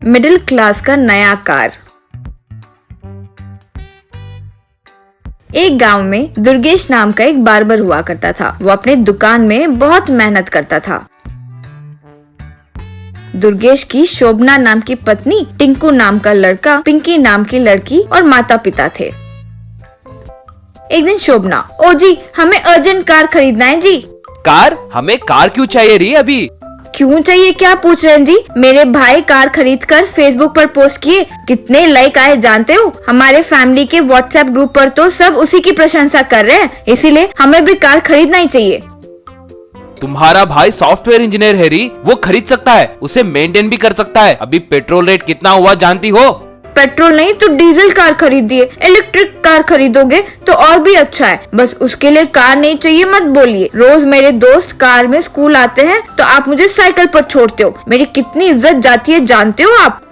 Middle class का नया car. एक गांव में दुर्गेश नाम का एक बार्बर हुआ करता था। वो अपने दुकान में बहुत मेहनत करता था। दुर्गेश की शोभना नाम की पत्नी, टिंकू नाम का लड़का, पिंकी नाम की लड़की और माता पिता थे। एक दिन शोभना, ओ जी हमें अर्जेंट कार खरीदना है जी। कार? हमें कार क्यों चाहिए री अभी? क्यों चाहिए क्या पूछ रहे हैं जी? मेरे भाई कार खरीदकर फेसबुक पर पोस्ट किए, कितने लाइक आए जानते हो? हमारे फैमिली के व्हाट्सएप ग्रुप पर तो सब उसी की प्रशंसा कर रहे हैं, इसीलिए हमें भी कार खरीदना ही चाहिए। तुम्हारा भाई सॉफ्टवेयर इंजीनियर है री, वो खरीद सकता है, उसे मेंटेन भी कर सकता है। अभी पेट्रोल रेट कितना हुआ जानती हो? पेट्रोल नहीं तो डीजल कार खरीदिए। इलेक्ट्रिक कार खरीदोगे तो और भी अच्छा है। बस उसके लिए कार नहीं चाहिए मत बोलिए। रोज मेरे दोस्त कार में स्कूल आते हैं तो आप मुझे साइकिल पर छोड़ते हो। मेरी कितनी इज्जत जाती है जानते हो आप?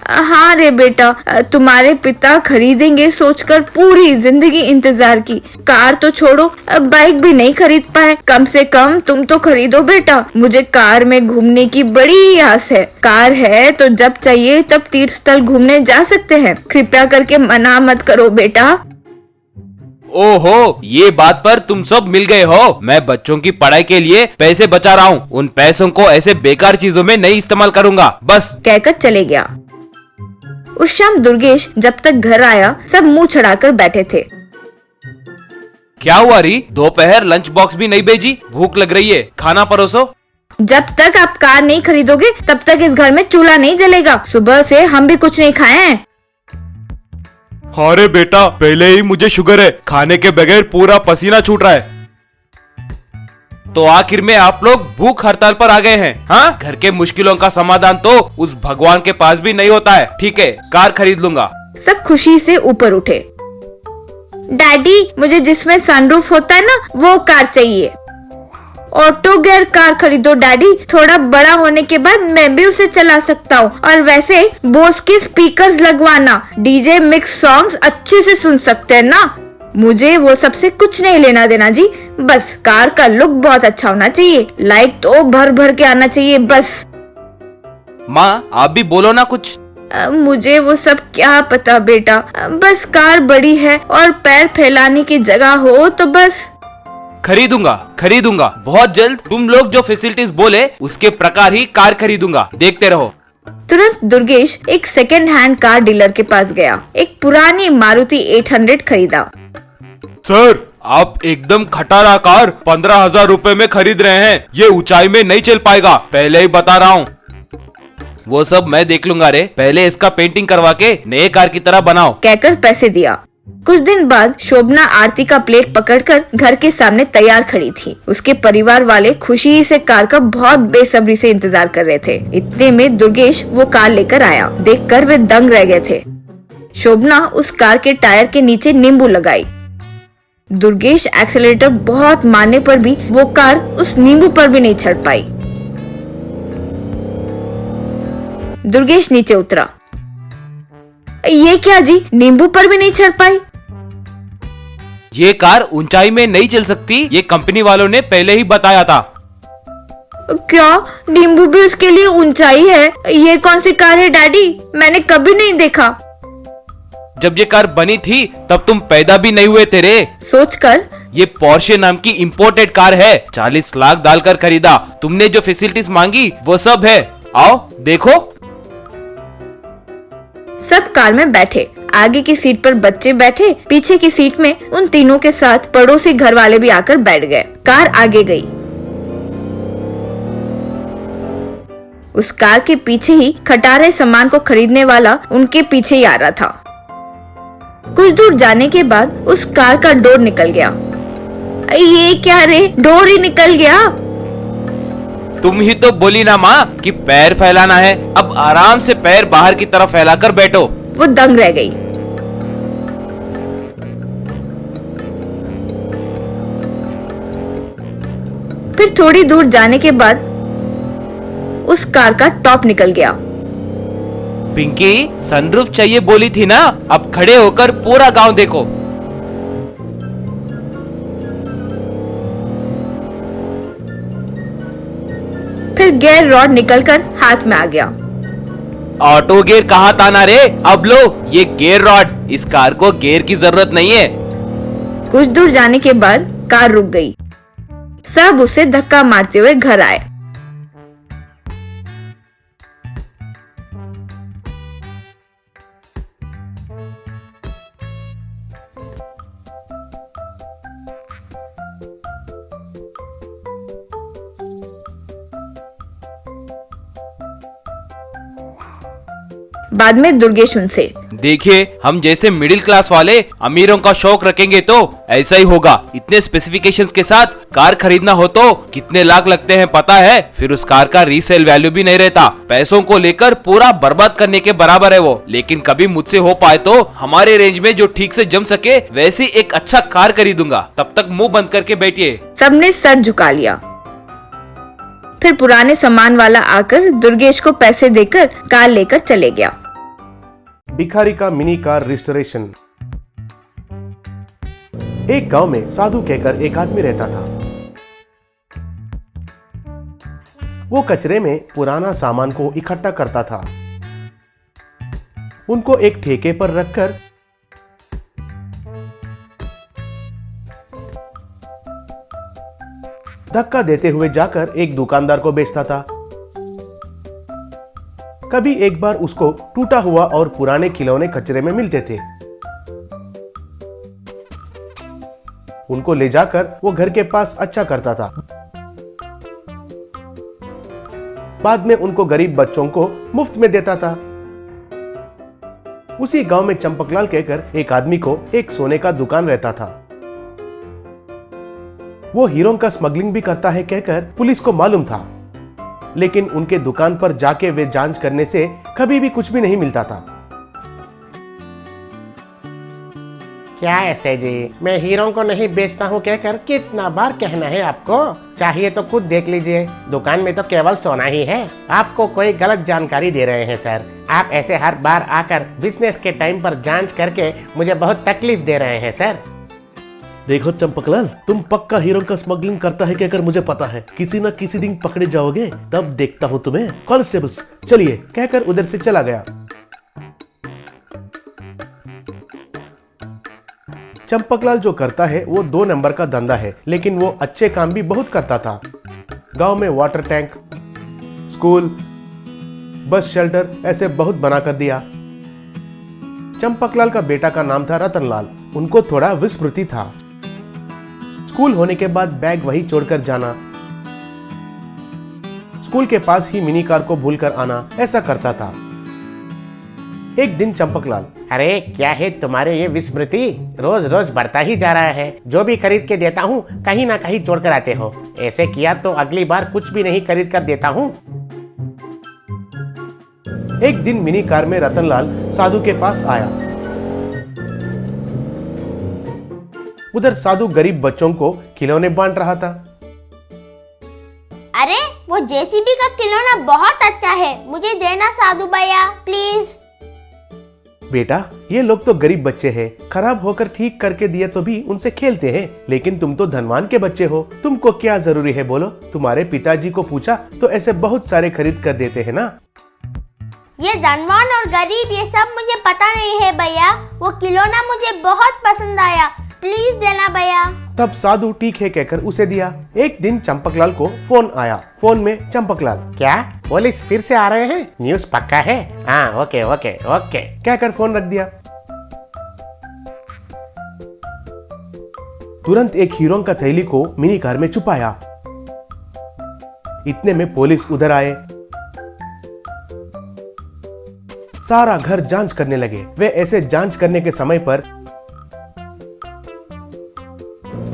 हाँ रे बेटा, तुम्हारे पिता खरीदेंगे सोचकर पूरी जिंदगी इंतजार की। कार तो छोड़ो, बाइक भी नहीं खरीद पाए। कम से कम तुम तो खरीदो बेटा। मुझे कार में घूमने की बड़ी आस है। कार है तो जब चाहिए तब तीर्थ स्थल घूमने जा सकते हैं। कृपया करके मना मत करो बेटा। ओहो, ये बात पर तुम सब मिल गए हो। मैं बच्चों की पढ़ाई के लिए पैसे बचा रहा हूँ। उन पैसों को ऐसे बेकार चीजों में नहीं इस्तेमाल करूँगा, बस। कहकर चले गया। उस शाम दुर्गेश जब तक घर आया सब मुंह छड़ाकर बैठे थे। क्या हुआ री? दोपहर लंच बॉक्स भी नहीं भेजी? भूख लग रही है, खाना परोसो। जब तक आप कार नहीं खरीदोगे तब तक इस घर में चूल्हा नहीं जलेगा। सुबह से हम भी कुछ नहीं खाए हैं। अरे बेटा, पहले ही मुझे शुगर है, खाने के बगैर पूरा पसीना छूट रहा है। तो आखिर में आप लोग भूख हड़ताल पर आ गए हैं? हाँ, घर के मुश्किलों का समाधान तो उस भगवान के पास भी नहीं होता है। ठीक है, कार खरीद लूंगा। सब खुशी से ऊपर उठे। डैडी, मुझे जिसमें सनरूफ होता है ना वो कार चाहिए। ऑटो गेयर कार खरीदो डैडी, थोड़ा बड़ा होने के बाद मैं भी उसे चला सकता हूँ। और वैसे बोस के स्पीकर्स लगवाना, डीजे मिक्स सॉन्ग्स अच्छे से सुन सकते हैं ना। मुझे वो सबसे कुछ नहीं लेना देना जी, बस कार का लुक बहुत अच्छा होना चाहिए। लाइट तो भर भर के आना चाहिए बस। माँ, आप भी बोलो ना कुछ। मुझे वो सब क्या पता बेटा, बस कार बड़ी है और पैर फैलाने की जगह हो तो बस। खरीदूंगा बहुत जल्द। तुम लोग जो फैसिलिटीज बोले उसके प्रकार ही कार खरीदूंगा, देखते रहो। तुरंत दुर्गेश एक सेकेंड हैंड कार डीलर के पास गया। एक पुरानी मारुति 800 खरीदा। सर, आप एकदम खटारा कार 15,000 रुपए में खरीद रहे हैं। ये ऊंचाई में नहीं चल पाएगा, पहले ही बता रहा हूँ। वो सब मैं देख लूंगा रे, पहले इसका पेंटिंग करवा के नए कार की तरह बनाओ, कहकर पैसे दिया। कुछ दिन बाद शोभना आरती का प्लेट पकड़कर घर के सामने तैयार खड़ी थी। उसके परिवार वाले खुशी से कार का बहुत बेसब्री से इंतजार कर रहे थे। इतने में दुर्गेश वो कार लेकर आया। देखकर वे दंग रह गए थे। शोभना उस कार के टायर के नीचे नींबू लगाई। दुर्गेश एक्सेलरेटर बहुत मारने पर भी वो कार उस नींबू पर भी नहीं चढ़ पाई। दुर्गेश नीचे उतरा। ये क्या जी, नींबू पर भी नहीं चढ़ पाई? ये कार ऊंचाई में नहीं चल सकती, ये कंपनी वालों ने पहले ही बताया था। क्या नींबू भी उसके लिए ऊंचाई है? ये कौन सी कार है डैडी? मैंने कभी नहीं देखा। जब ये कार बनी थी तब तुम पैदा भी नहीं हुए थे रे। सोचकर ये पोर्शे नाम की इंपोर्टेड कार है, 40 लाख डालकर खरीदा। तुमने जो फैसिलिटीज मांगी वो सब है, आओ देखो। सब कार में बैठे। आगे की सीट पर बच्चे बैठे, पीछे की सीट में उन तीनों के साथ पड़ोसी घर वाले भी आकर बैठ गए। कार आगे गई। उस कार के पीछे ही खटारे सामान को खरीदने वाला उनके पीछे ही आ रहा था। कुछ दूर जाने के बाद उस कार का डोर निकल गया। ये क्या रे, डोर ही निकल गया? तुम ही तो बोली ना माँ कि पैर फैलाना है, अब आराम से पैर बाहर की तरफ फैलाकर बैठो। वो दंग रह गई। फिर थोड़ी दूर जाने के बाद उस कार का टॉप निकल गया। पिंकी, सनरूफ चाहिए बोली थी ना, अब खड़े होकर पूरा गांव देखो। फिर गियर रॉड निकलकर हाथ में आ गया। ऑटो गियर कहाँ ताना रे? अब लो ये गियर रॉड, इस कार को गियर की जरूरत नहीं है। कुछ दूर जाने के बाद कार रुक गई। सब उसे धक्का मारते हुए घर आए। बाद में दुर्गेश उनसे, देखिए हम जैसे मिडिल क्लास वाले अमीरों का शौक रखेंगे तो ऐसा ही होगा। इतने स्पेसिफिकेशंस के साथ कार खरीदना हो तो कितने लाख लगते हैं पता है? फिर उस कार का रीसेल वैल्यू भी नहीं रहता। पैसों को लेकर पूरा बर्बाद करने के बराबर है वो। लेकिन कभी मुझसे हो पाए तो हमारे रेंज में जो ठीक से जम सके वैसी एक अच्छा कार खरीदूंगा। तब तक मुंह बंद करके बैठिए। सबने सर झुका लिया। फिर पुराने सामान वाला आकर दुर्गेश को पैसे देकर कार लेकर चले गया। भिखारी का मिनी कार रिस्टोरेशन। एक गांव में साधु कहकर एक आदमी रहता था। वो कचरे में पुराना सामान को इकट्ठा करता था। उनको एक ठेके पर रखकर धक्का देते हुए जाकर एक दुकानदार को बेचता था। कभी एक बार उसको टूटा हुआ और पुराने खिलौने कचरे में मिलते थे। उनको ले जाकर वो घर के पास अच्छा करता था। बाद में उनको गरीब बच्चों को मुफ्त में देता था। उसी गांव में चंपकलाल कहकर एक आदमी को एक सोने का दुकान रहता था। वो हीरों का स्मगलिंग भी करता है कहकर पुलिस को मालूम था। लेकिन उनके दुकान पर जाके वे जांच करने से कभी भी कुछ भी नहीं मिलता था। क्या ऐसे जी, मैं हीरों को नहीं बेचता हूँ कहकर कितना बार कहना है आपको? चाहिए तो खुद देख लीजिए, दुकान में तो केवल सोना ही है। आपको कोई गलत जानकारी दे रहे हैं सर। आप ऐसे हर बार आकर बिजनेस के टाइम पर जांच करके मुझे बहुत तकलीफ दे रहे हैं सर। देखो चंपकलाल, तुम पक्का हीरों का स्मगलिंग करता है कहकर मुझे पता है। किसी न किसी दिन पकड़े जाओगे, तब देखता हूँ तुम्हें। कांस्टेबल्स चलिए कहकर उधर से चला गया। चंपकलाल जो करता है वो 2 नंबर का धंधा है, लेकिन वो अच्छे काम भी बहुत करता था। गांव में water tank, school, bus shelter ऐसे बहुत बना कर दिया। चंपकलाल का बेटा का नाम था रतनलाल। उनको थोड़ा विस्मृति था। स्कूल होने के बाद बैग वही छोड़कर जाना, स्कूल के पास ही मिनी कार को भूलकर आना, ऐसा करता था। एक दिन चंपकलाल, अरे क्या है तुम्हारे ये विस्मृति? रोज रोज बढ़ता ही जा रहा है। जो भी खरीद के देता हूँ कहीं ना कहीं छोड़ कर आते हो। ऐसे किया तो अगली बार कुछ भी नहीं खरीद कर देता हूँ। एक दिन मिनी कार में रतनलाल साधु के पास आया। उधर साधु गरीब बच्चों को खिलौने बांट रहा था। अरे वो जेसीबी का खिलौना बहुत अच्छा है, मुझे देना साधु भैया प्लीज। बेटा, ये लोग तो गरीब बच्चे हैं, खराब होकर ठीक करके दिए तो भी उनसे खेलते हैं। लेकिन तुम तो धनवान के बच्चे हो, तुमको क्या जरूरी है बोलो? तुम्हारे पिताजी को पूछा तो ऐसे बहुत सारे खरीद कर देते हैं ना। ये धनवान और गरीब ये सब मुझे पता नहीं है भैया, वो खिलौना मुझे बहुत पसंद आया, प्लीज देना भैया। तब साधु ठीक है कहकर उसे दिया। एक दिन चंपकलाल को फोन आया। फोन में चंपकलाल, क्या पुलिस फिर से आ रहे हैं? न्यूज़ पक्का है? हाँ ओके ओके ओके कहकर फोन रख दिया। तुरंत एक हीरों का थैली को मिनी कार में छुपाया। इतने में पुलिस उधर आए। सारा घर जांच करने लगे। वे ऐसे जांच करने के समय पर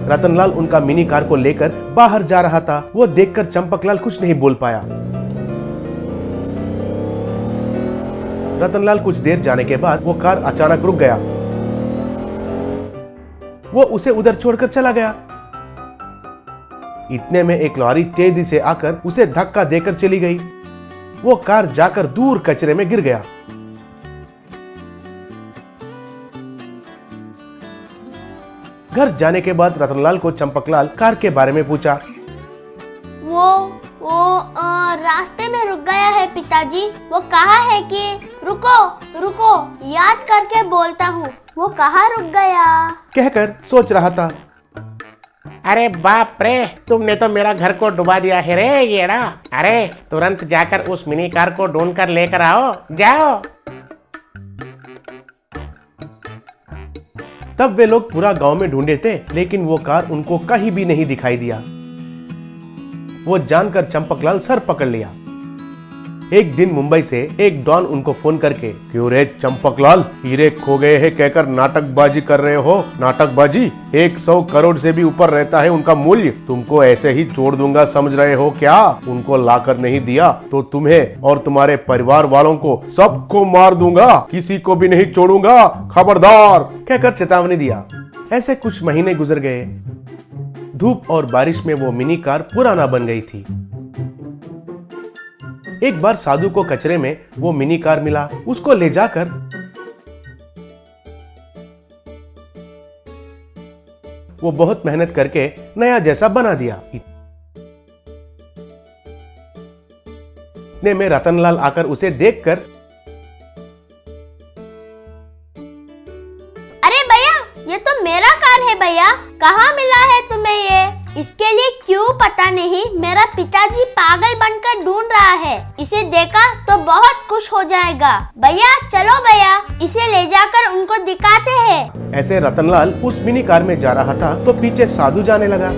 रतनलाल उनका मिनी कार को लेकर बाहर जा रहा था। वो देखकर चंपकलाल कुछ नहीं बोल पाया। रतनलाल कुछ देर जाने के बाद वो कार अचानक रुक गया। वो उसे उधर छोड़कर चला गया। इतने में एक लॉरी तेजी से आकर उसे धक्का देकर चली गई। वो कार जाकर दूर कचरे में गिर गया। घर जाने के बाद रतनलाल को चंपकलाल कार के बारे में पूछा। वो और रास्ते में रुक गया है पिताजी। वो कहा है कि रुको रुको, याद करके बोलता हूँ। वो कहाँ रुक गया? कहकर सोच रहा था। अरे बाप रे, तुमने तो मेरा घर को डुबा दिया है रे येड़ा। अरे तुरंत जाकर उस मिनी कार को ढूंढ कर लेकर आओ, जाओ। तब वे लोग पूरा गांव में ढूंढे थे, लेकिन वो कार उनको कहीं भी नहीं दिखाई दिया। वो जानकर चंपकलाल सर पकड़ लिया। एक दिन मुंबई से एक डॉन उनको फोन करके, क्यों रे चंपकलाल, हीरे खो गए हैं कहकर नाटकबाजी कर रहे हो? नाटकबाजी 100 करोड़ से भी ऊपर रहता है उनका मूल्य। तुमको ऐसे ही छोड़ दूंगा समझ रहे हो क्या? उनको लाकर नहीं दिया तो तुम्हें और तुम्हारे परिवार वालों को सबको मार दूंगा, किसी को भी नहीं छोड़ूंगा, खबरदार, कहकर चेतावनी दिया। ऐसे कुछ महीने गुजर गए। धूप और बारिश में वो मिनी कार पुराना बन गई थी। एक बार साधु को कचरे में वो मिनी कार मिला। उसको ले जाकर वो बहुत मेहनत करके नया जैसा बना दिया। इतने में रतनलाल आकर उसे देखकर, अरे भैया, ये तो मेरा कार है भैया, कहाँ मिला है तुम्हें ये? इसके लिए क्यों पता नहीं, मेरा पिताजी पागल बनकर ढूंढ रहा है। इसे देखा तो बहुत खुश हो जाएगा। भैया चलो भैया, इसे ले जाकर उनको दिखाते हैं। ऐसे रतनलाल उस मिनी कार में जा रहा था तो पीछे साधु जाने लगा।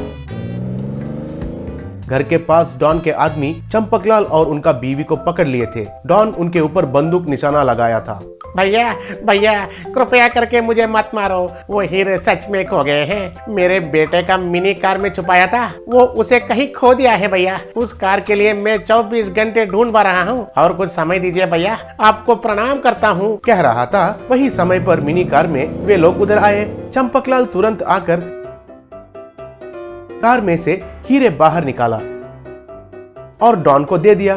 घर के पास डॉन के आदमी चंपकलाल और उनका बीवी को पकड़ लिए थे। डॉन उनके ऊपर बंदूक निशाना लगाया था। भैया भैया, कृपया करके मुझे मत मारो। वो हीरे सच में खो गए हैं। मेरे बेटे का मिनी कार में छुपाया था, वो उसे कहीं खो दिया है भैया। उस कार के लिए मैं 24 घंटे ढूंढ रहा हूँ और कुछ समय दीजिए भैया, आपको प्रणाम करता हूँ, कह रहा था। वही समय पर मिनी कार में वे लोग उधर आए। चंपकलाल तुरंत आकर कार में से हीरे बाहर निकाला और डॉन को दे दिया।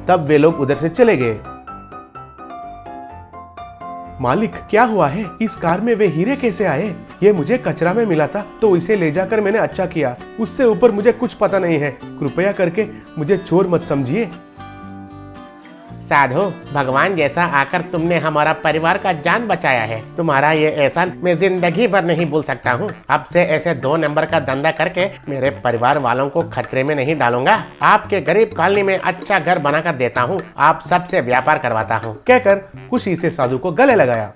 तब वे लोग उधर से चले गए। मालिक क्या हुआ है? इस कार में वे हीरे कैसे आए? ये मुझे कचरा में मिला था तो इसे ले जाकर मैंने अच्छा किया। उससे ऊपर मुझे कुछ पता नहीं है। कृपया करके मुझे चोर मत समझिए। साधु, भगवान जैसा आकर तुमने हमारा परिवार का जान बचाया है। तुम्हारा ये एहसान मैं जिंदगी भर नहीं भूल सकता हूँ। अब से ऐसे 2 नंबर का धंधा करके मेरे परिवार वालों को खतरे में नहीं डालूंगा। आपके गरीब कॉलोनी में अच्छा घर बनाकर देता हूँ, आप सबसे व्यापार करवाता हूँ, कहकर खुशी से साधु को गले लगाया।